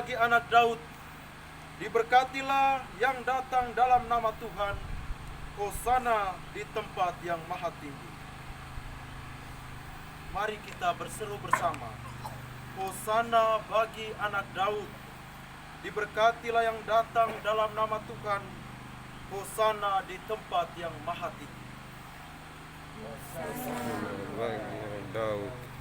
bagi anak Daud. Diberkatilah yang datang dalam nama Tuhan. Hosana di tempat yang maha tinggi. Mari kita berseru bersama. Hosana bagi anak Daud. Diberkatilah yang datang dalam nama Tuhan. Hosana di tempat yang maha tinggi.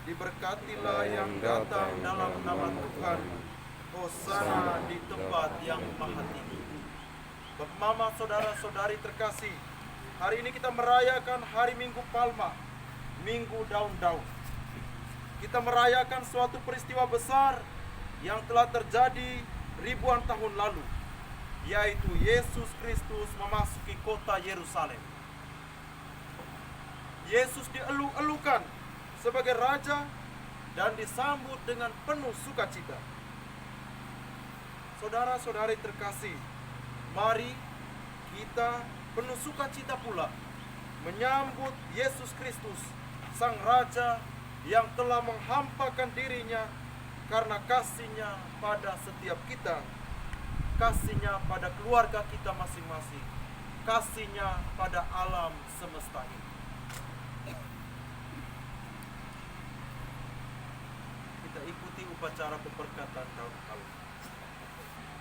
Diberkatilah yang datang dalam nama Tuhan. Hosana di tempat yang maha tinggi. Bapak, Mama, saudara-saudari terkasih, hari ini kita merayakan hari Minggu Palma, Minggu Daun-Daun. Kita merayakan suatu peristiwa besar yang telah terjadi ribuan tahun lalu, yaitu Yesus Kristus memasuki kota Yerusalem. Yesus dielu-elukan sebagai raja dan disambut dengan penuh sukacita. Saudara-saudari terkasih, mari kita penuh sukacita pula menyambut Yesus Kristus, Sang Raja yang telah menghampakan dirinya karena kasih-Nya pada setiap kita, kasih-Nya pada keluarga kita masing-masing, kasih-Nya pada alam semesta ini. Kita ikuti upacara pemberkatan daun palma.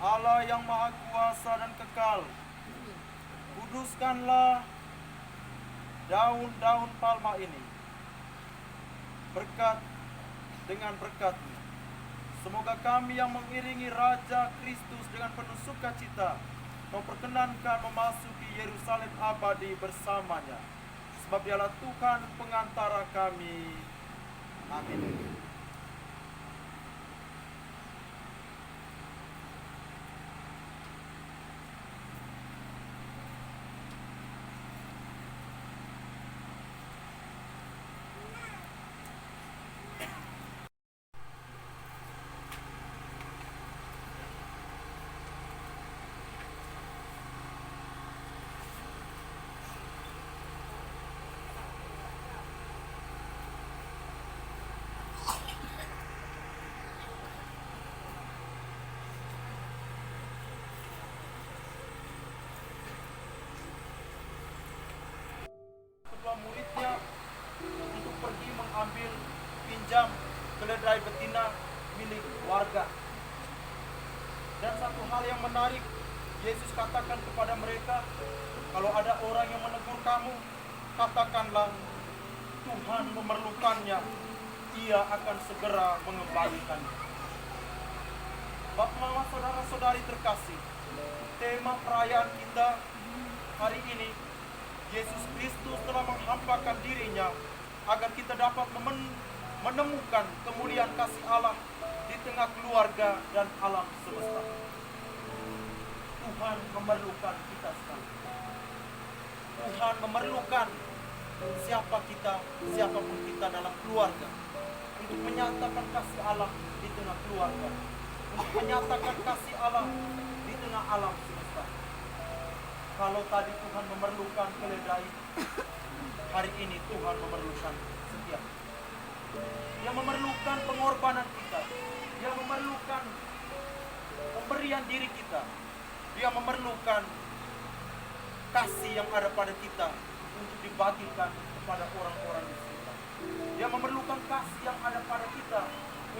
Allah yang maha kuasa dan kekal, kuduskanlah daun-daun palma ini berkat dengan berkat-Mu. Semoga kami yang mengiringi Raja Kristus dengan penuh sukacita memperkenankan memasuki Yerusalem abadi bersamanya. Sebab Dialah Tuhan pengantara kami. Amin. Muridnya untuk pergi mengambil pinjam keledai betina milik warga. Dan satu hal yang menarik, Yesus katakan kepada mereka, kalau ada orang yang menegur kamu, katakanlah Tuhan memerlukannya, Ia akan segera mengembalikannya. Bapak, Mama, saudara-saudari terkasih, tema perayaan kita hari ini, Yesus Kristus telah menghampakan dirinya agar kita dapat menemukan kemuliaan kasih Allah di tengah keluarga dan alam semesta. Tuhan memerlukan kita sekali. Tuhan memerlukan siapapun kita dalam keluarga untuk menyatakan kasih Allah di tengah keluarga, untuk menyatakan kasih Allah di tengah alam semesta. Kalau tadi Tuhan memerlukan keledai, hari ini Tuhan memerlukan setiap. Dia memerlukan pengorbanan kita. Dia memerlukan pemberian diri kita. Dia memerlukan kasih yang ada pada kita untuk dibagikan kepada orang-orang di sekitar. Dia memerlukan kasih yang ada pada kita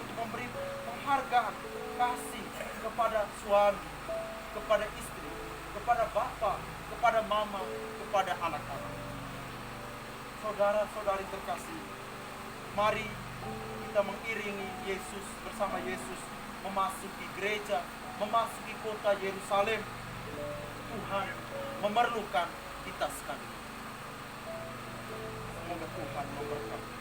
untuk memberi penghargaan, kasih kepada suami, kepada istri, kepada bapak, kepada mama, kepada anak-anak. Saudara-saudari terkasih, mari kita mengiringi Yesus bersama Yesus memasuki gereja, memasuki kota Yerusalem. Tuhan memerlukan kita sekali. Semoga Tuhan memberkati.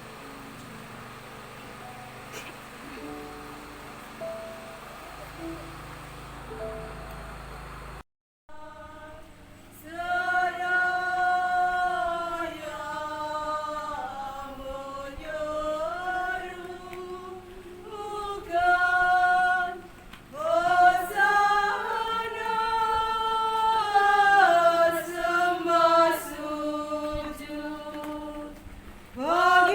Oh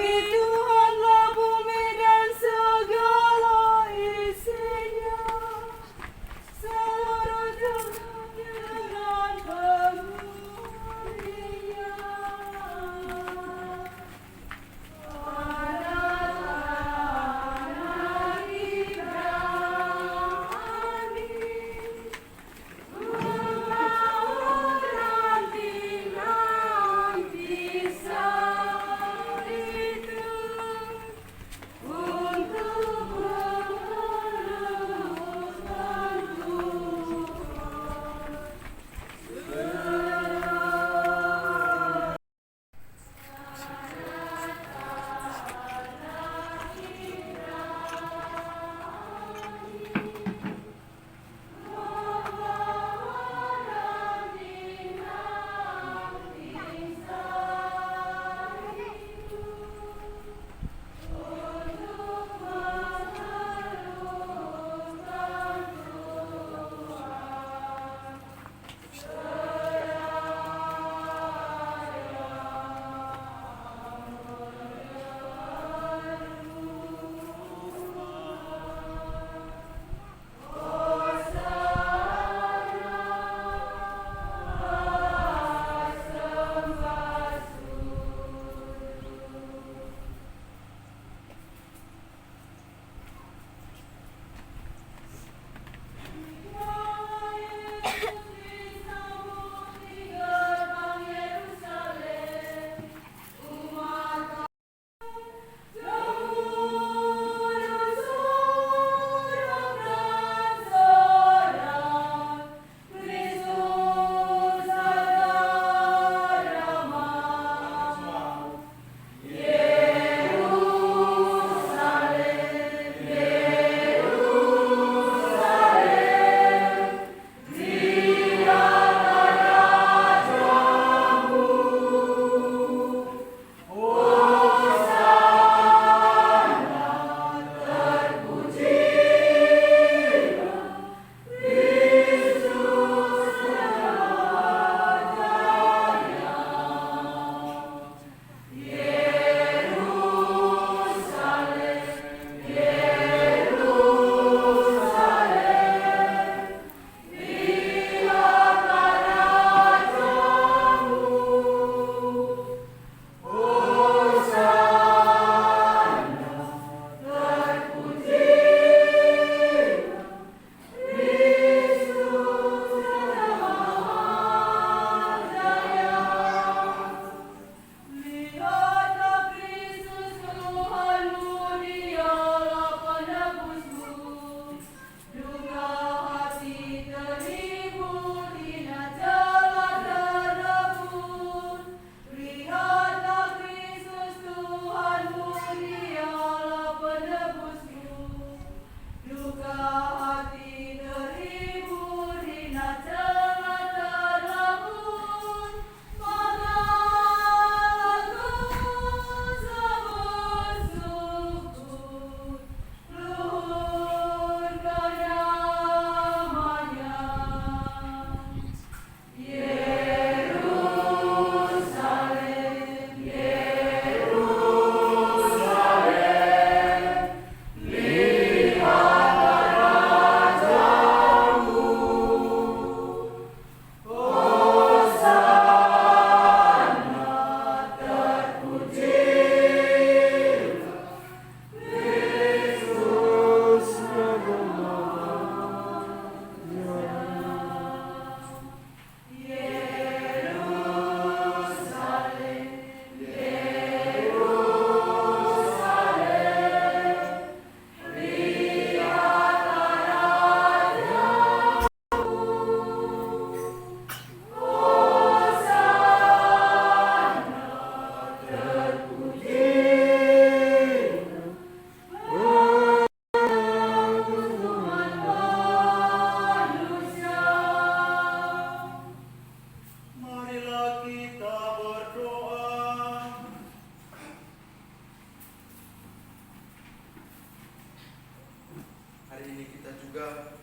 Hari ini kita juga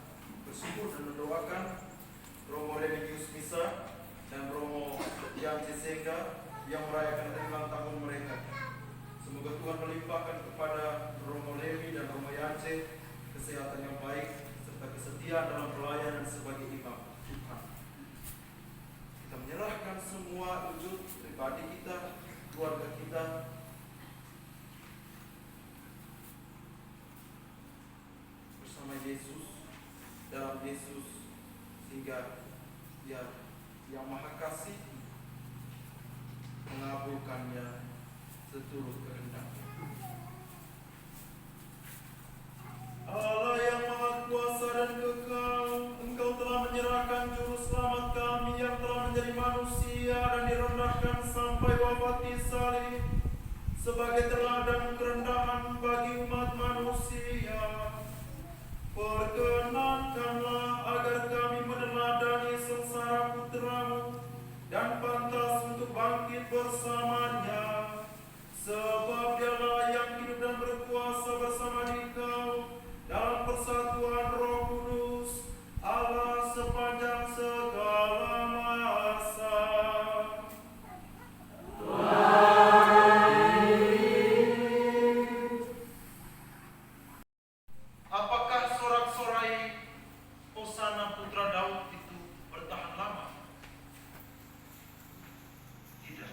bersyukur dan mendoakan Romo Remigius Misa dan Romo Yance Sengga yang merayakan hari ulang tahun mereka. Semoga Tuhan melimpahkan kepada Romo Levi dan Romo Yance kesehatan yang baik serta kesetiaan dalam pelayanan sebagai imam Tuhan. Kita menyerahkan semua wujud pribadi kita, keluarga kita bersama Yesus, dalam Yesus, sehingga Dia yang Maha Kasih mengabulkannya seturut kehendaknya. Allah yang Maha Kuasa dan Kekal, Engkau telah menyerahkan juru selamat kami yang telah menjadi manusia dan direndahkan sampai wafat di salib sebagai teladan kerendahan bagi umat manusia. Perkenankanlah agar kami meneladani sengsara Putra-Mu dan pantas untuk bangkit bersamanya, sebab Dialah yang hidup dan berkuasa bersama Engkau dalam persatuan Roh Kudus, Allah sepanjang segala masa. Apakah sorak-sorai Hosana Putra Daud itu bertahan lama? Tidak.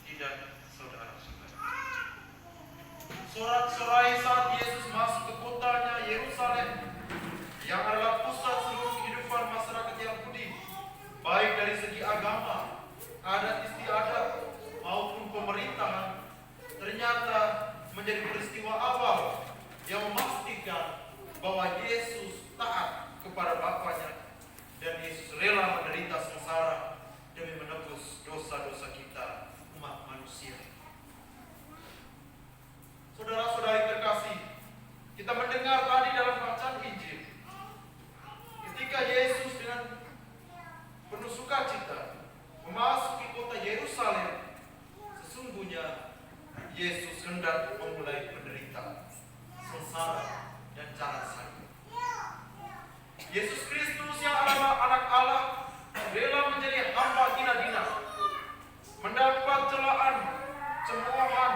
Tidak, saudara-saudara. Sorak-sorai saat Yesus masuk ke kotanya Yerusalem, yang adalah pusat seluruh kehidupan masyarakat Yahudi, baik dari segi agama, adat istiadat, maupun pemerintahan, ternyata menjadi peristiwa awal yang memastikan bahwa Yesus taat kepada Bapaknya dan Yesus rela menderita sengsara demi menebus dosa-dosa kita, umat manusia. Saudara-saudari terkasih, kita mendengar tadi dalam bacaan Injil, ketika Yesus dengan penuh sukacita memasuki kota Yerusalem, sesungguhnya Yesus hendak memulai penderitaan, sengsara, dan jalan salib. Yesus Kristus yang adalah anak Allah rela menjadi hamba hina-hina, mendapat celaan, cemoohan,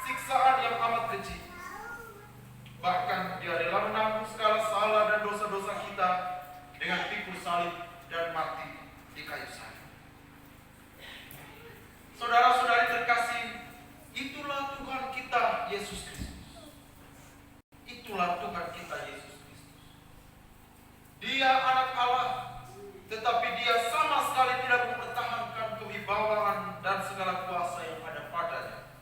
siksaan yang amat keji. Bahkan Dia rela menanggung segala salah dan dosa-dosa kita dengan pikul salib dan mati di kayu salib. Saudara-saudari terkasih, itulah Tuhan kita Yesus Kristus. Itulah Tuhan kita Yesus Kristus. Dia anak Allah, tetapi Dia sama sekali tidak mempertahankan kewibawaan dan segala kuasa yang ada padanya.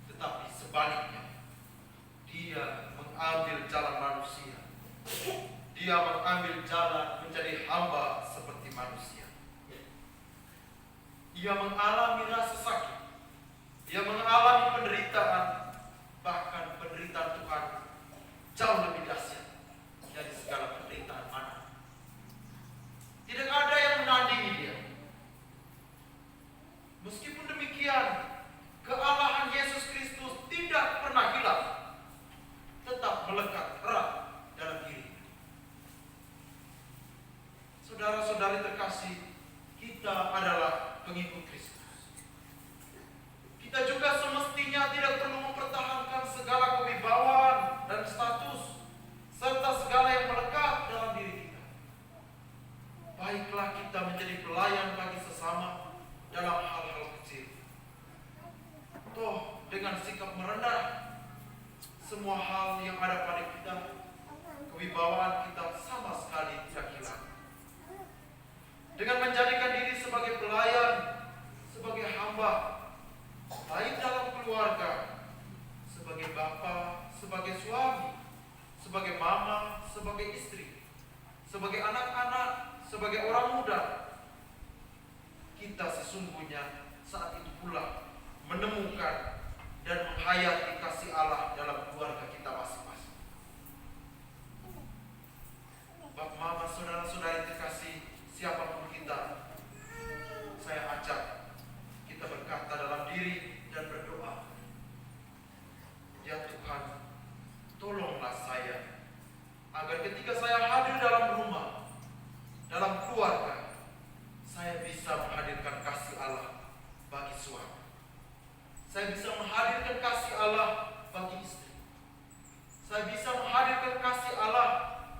Tetapi sebaliknya, Dia mengambil jalan manusia. Dia mengambil jalan menjadi hamba seperti manusia. Ia mengalami rasa sakit. Ia mengalami penderitaan. Bahkan penderitaan Tuhan jauh lebih dahsyat dari segala penderitaan mana. Tidak ada yang menandingi Dia. Meskipun demikian, kealahan Yesus Kristus tidak pernah hilang, tetap melekat erat dalam diri. Saudara-saudari terkasih, kita adalah pengikut Kristus. Kita juga semestinya tidak perlu mempertahankan segala kewibawaan dan status serta segala yang melekat dalam diri kita. Baiklah kita menjadi pelayan bagi sesama dalam hal-hal kecil. Toh dengan sikap merendah, semua hal yang ada pada kita, kewibawaan kita sama sekali tidak hilang. Dengan menjadikan diri sebagai pelayan, sebagai hamba, baik dalam keluarga, sebagai bapa, sebagai suami, sebagai mama, sebagai istri, sebagai anak-anak, sebagai orang muda, kita sesungguhnya saat itu pula menemukan dan menghayati kasih Allah dalam keluarga kita masing-masing. Bapak, mama, saudara-saudari terkasih, siapapun kita, saya ajak kita berkata dalam diri dan berdoa, ya Tuhan, tolonglah saya Saya bisa menghadirkan kasih Allah bagi istri. Saya bisa menghadirkan kasih Allah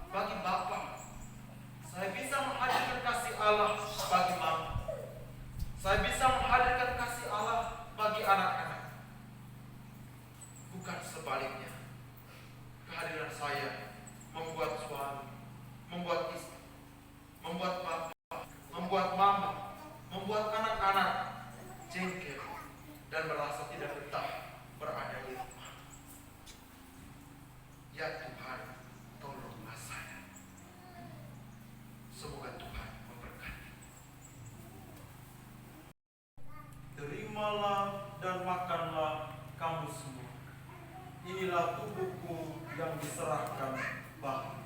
bagi bapak. Saya bisa menghadirkan kasih Allah bagi mama. Saya bisa menghadirkan kasih Allah bagi anak-anak. Bukan sebaliknya. Kehadiran saya membuat suami, membuat istri, membuat bapak, membuat mama, membuat anak-anak jengkel dan merasa tidak betah berada di rumah. Ya Tuhan, tolonglah saya. Semoga Tuhan memberkati. Terimalah dan makanlah kamu semua. Inilah tubuhku yang diserahkan bagimu.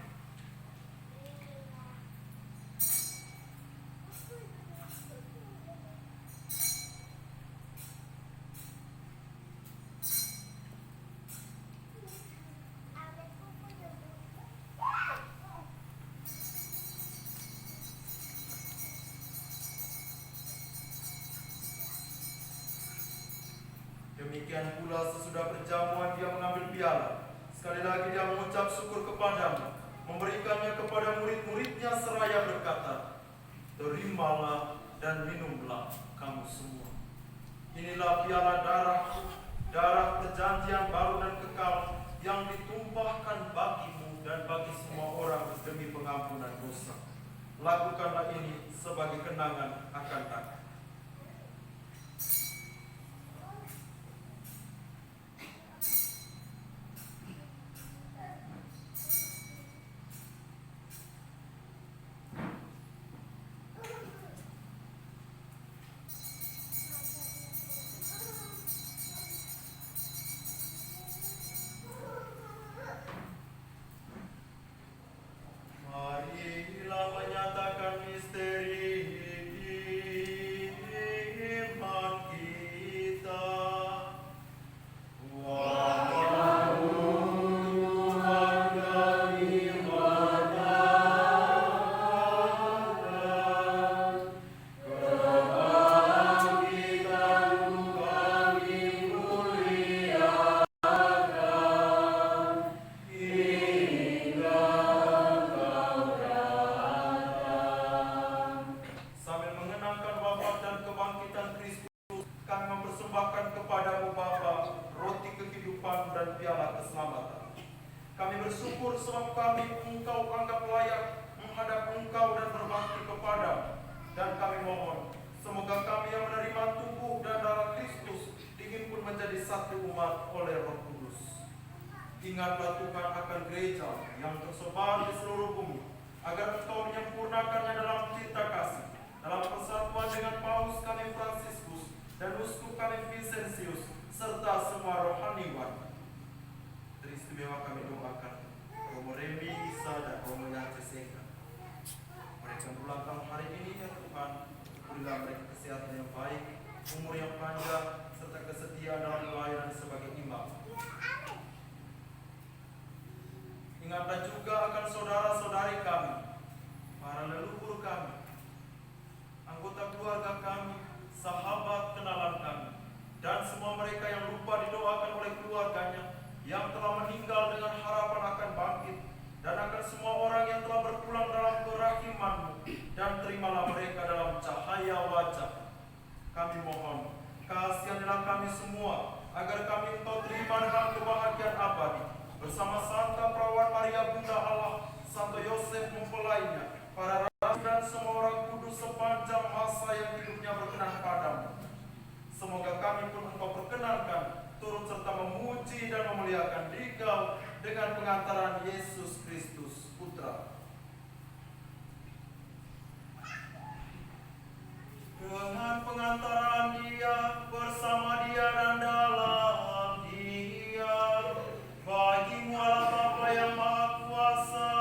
Demikian pula sesudah perjamuan dia mengambil piala. Sekali lagi dia mengucap syukur kepadamu, memberikannya kepada murid-muridnya seraya berkata, terimalah dan minumlah kamu semua. Inilah piala darahku, darah perjanjian baru dan kekal yang ditumpahkan bagimu dan bagi semua orang demi pengampunan dosa. Lakukanlah ini sebagai kenangan akan aku. Marilah menyatakan misteri iman kita. Wahai Tuhan kami menyatakan kebangkitan-Mu kami muliakan hingga sambil mengenangkan wafat dan kebangkitan Kristus, kami mempersembahkan kepadamu Bapa roti kehidupan dan piala keselamatan. Kami bersyukur sebab kami Engkau anggap layak menghadap Engkau dan berbakti kepadamu. Dan kami mohon, semoga kami yang menerima tubuh dan darah Kristus dihimpun menjadi satu umat oleh Roh Kudus. Ingatlah Tuhan akan gereja yang tersebar di seluruh bumi, agar Engkau menyempurnakannya dalam cinta kasih, dalam persatuan dengan Paus kami Fransiskus dan Uskup kami Vincentius, serta semua rohaniwan. Teristimewa kami doakan Romo Remi, Isa, dan Romo Yace Seka. Mereka berulang tahun hari ini, ya Tuhan, berilah mereka kesehatan yang baik, umur yang panjang, serta kesetiaan dalam pelayanan sebagai imam. Ingatlah juga akan saudara-saudari kami, para leluhur kami, anggota keluarga kami, sahabat kenalan kami, dan semua mereka yang lupa didoakan oleh keluarganya, yang telah meninggal dengan harapan akan bangkit, dan akan semua orang yang telah berpulang dalam kerahiman-Mu, dan terimalah mereka dalam cahaya wajah. Kami mohon, kasihanilah kami semua, agar kami Engkau terima dalam kebahagiaan abadi, bersama Santa Perawan Maria Bunda Allah, Santo Yosef mempelainya, para rasul dan semua orang kudus sepanjang masa yang hidupnya berkenan padamu. Semoga kami pun Engkau perkenankan turut serta memuji dan memuliakan Dikau dengan pengantaran Yesus Kristus Putra. Dengan pengantaran Dia, bersama Dia dan dalam Dia, bagimu Allah Bapa yang Maha Kuasa,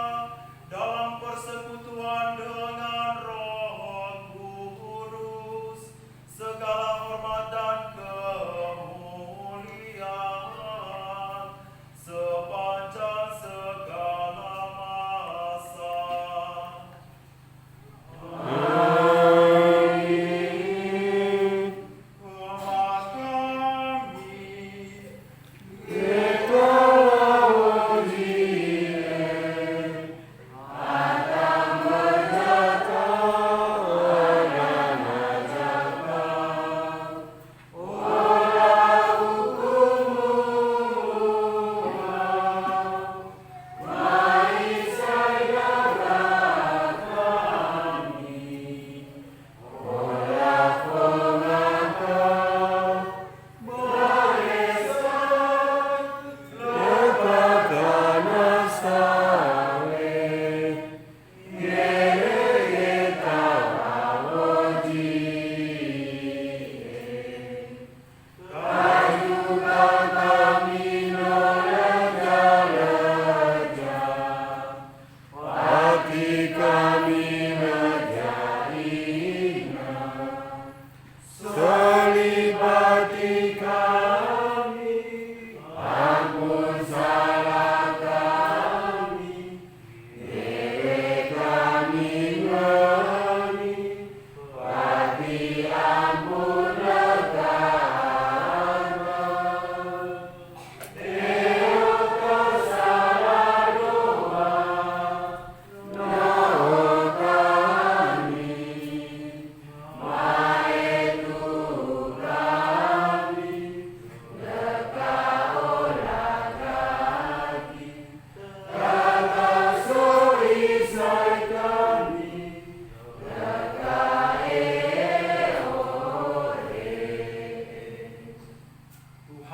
dalam persekutuan dengan Roh Kudus, segala hormat dan kemuliaan sepanjang segala masa. Amin.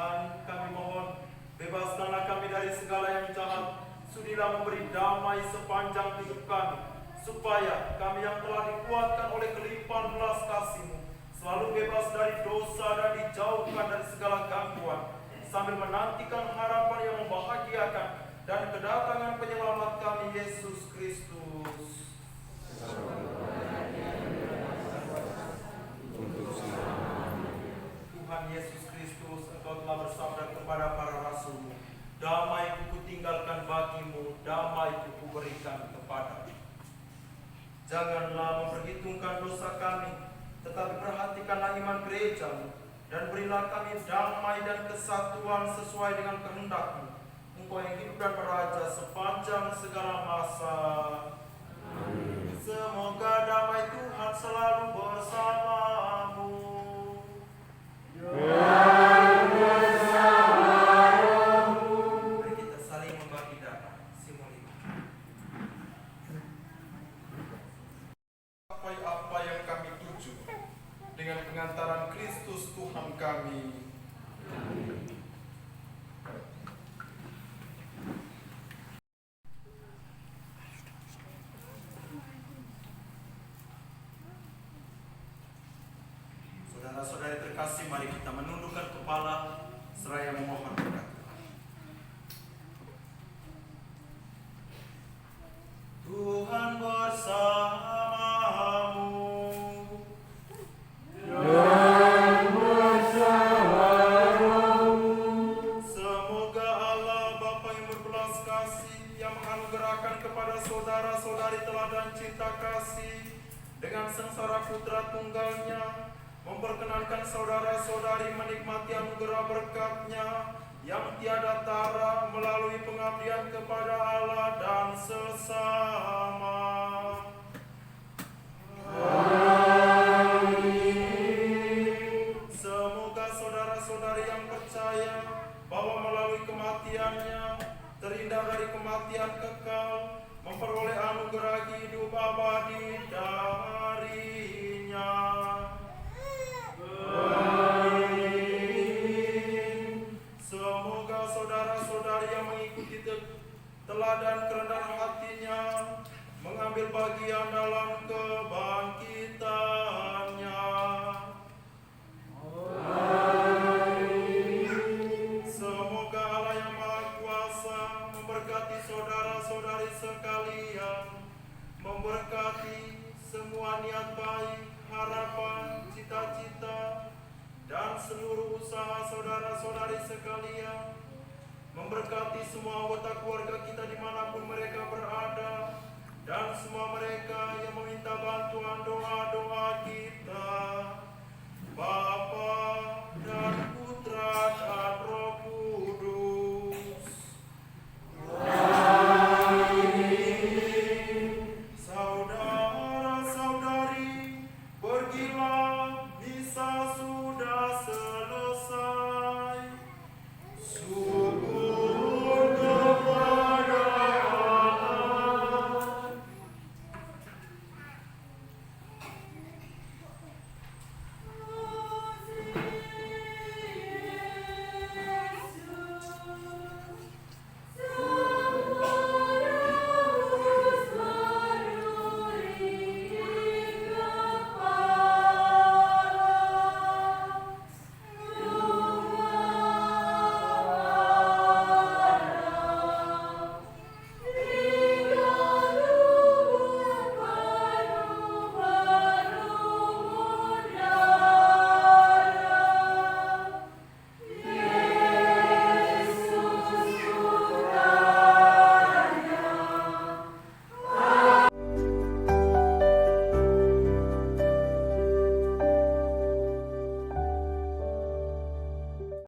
Tuhan, kami mohon, bebaskanlah kami dari segala yang jahat. Sudilah memberi damai sepanjang hidup kami, supaya kami yang telah dikuatkan oleh kelimpahan belas kasih-Mu selalu bebas dari dosa dan dijauhkan dari segala gangguan, sambil menantikan harapan yang membahagiakan dan kedatangan penyelamat kami, Yesus Kristus. Tuhan Yesus Kristus, Engkau telah bersabda kepada para rasul-Mu, damai-Ku kutinggalkan bagimu, damai-Ku kuberikan kepadamu. Janganlah memperhitungkan dosa kami, tetapi perhatikanlah iman gereja-Mu, dan berilah kami damai dan kesatuan sesuai dengan kehendak-Mu, Engkau yang hidup dan beraja sepanjang segala masa. Amin. Semoga damai Tuhan selalu bersamamu. Mari kita saling membagi damai. Simuli. Apa yang kami tuju dengan pengantaran Kristus Tuhan kami. Saudara-saudari terkasih, mari kita menundukkan kepala seraya memohon berkat Tuhan. Tuhan bersamamu. Semoga Allah Bapa yang berbelas kasih, yang menganugerahkan kepada saudara-saudari teladan cinta kasih dengan sengsara putra tunggalnya, memperkenankan saudara-saudari menikmati anugerah berkat-Nya yang tiada tara melalui pengabdian kepada Allah dan sesama. Amin. Semoga saudara-saudari yang percaya bahwa melalui kematian-Nya terhindar dari kematian kekal, memperoleh anugerah hidup abadi darinya. Amin. Semoga saudara-saudari yang mengikuti teladan kerendahan hatinya mengambil bagian dalam kebangkitannya. Amin. Semoga Allah yang Maha Kuasa memberkati saudara-saudari sekalian, memberkati semua niat baik, harapan, cita-cita, dan seluruh usaha saudara-saudari sekalian, memberkati semua anggota keluarga kita dimanapun mereka berada, dan semua mereka yang meminta bantuan doa-doa kita, Bapa dan Putra dan